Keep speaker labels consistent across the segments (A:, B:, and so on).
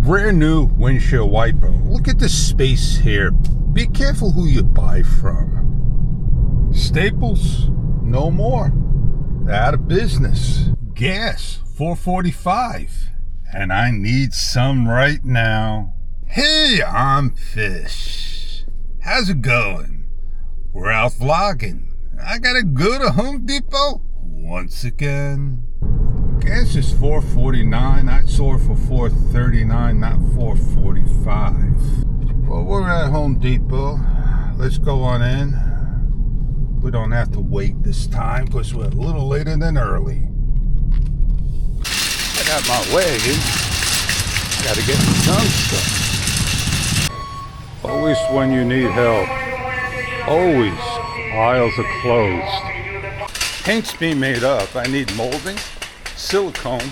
A: brand new windshield wiper. Look at the space here. Be careful who you buy from. Staples, no more. They're out of business. Gas, $4.45. And I need some right now. Hey, I'm Fish. How's it going? We're out vlogging. I gotta go to Home Depot once again. Gas is $4.49. I saw it for $4.39, not $4.45. Well, we're at Home Depot. Let's go on in. We don't have to wait this time because we're a little later than early. I got my wagon. Gotta get the done stuff. Always when you need help. Always. Aisles are closed. Paint's being made up. I need molding, silicone,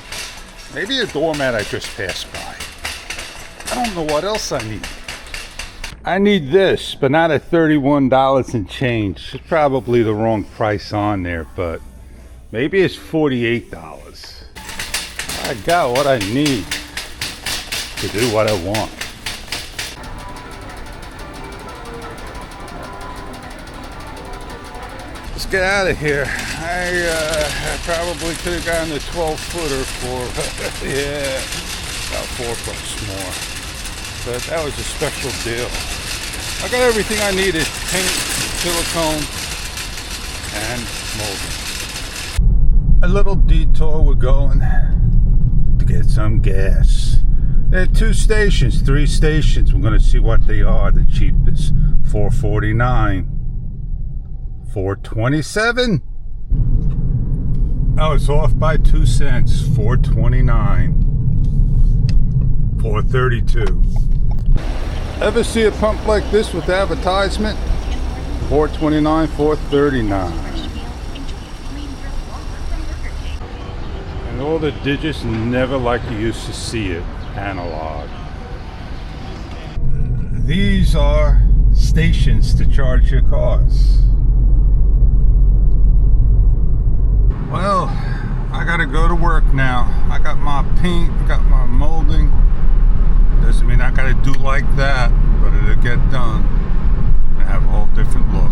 A: maybe a doormat I just passed by. I don't know what else I need. I need this, but not at $31 and change. It's probably the wrong price on there, but maybe it's $48. I got what I need to do what I want. Let's get out of here. I probably could have gotten a 12-footer for, yeah, about $4 more. But that was a special deal. I got everything I needed. Paint, silicone, and molding. A little detour we're going to get some gas. There are 2 stations, 3 stations. We're going to see what they are. The cheapest, $4.49. $4.27. Oh, it's off by 2 cents. $4.29. $4.32. Ever see a pump like this with advertisement? $4.29, $4.39. And all the digits never like you used to see it analog. These are stations to charge your cars. Well, I gotta go to work now. I got my paint, got my molding. Doesn't mean I gotta do like that, but it'll get done and have a whole different look.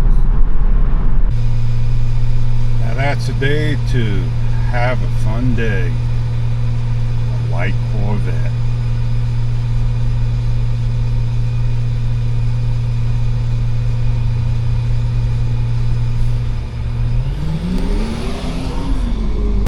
A: Now that's a day to have a fun day. A white Corvette.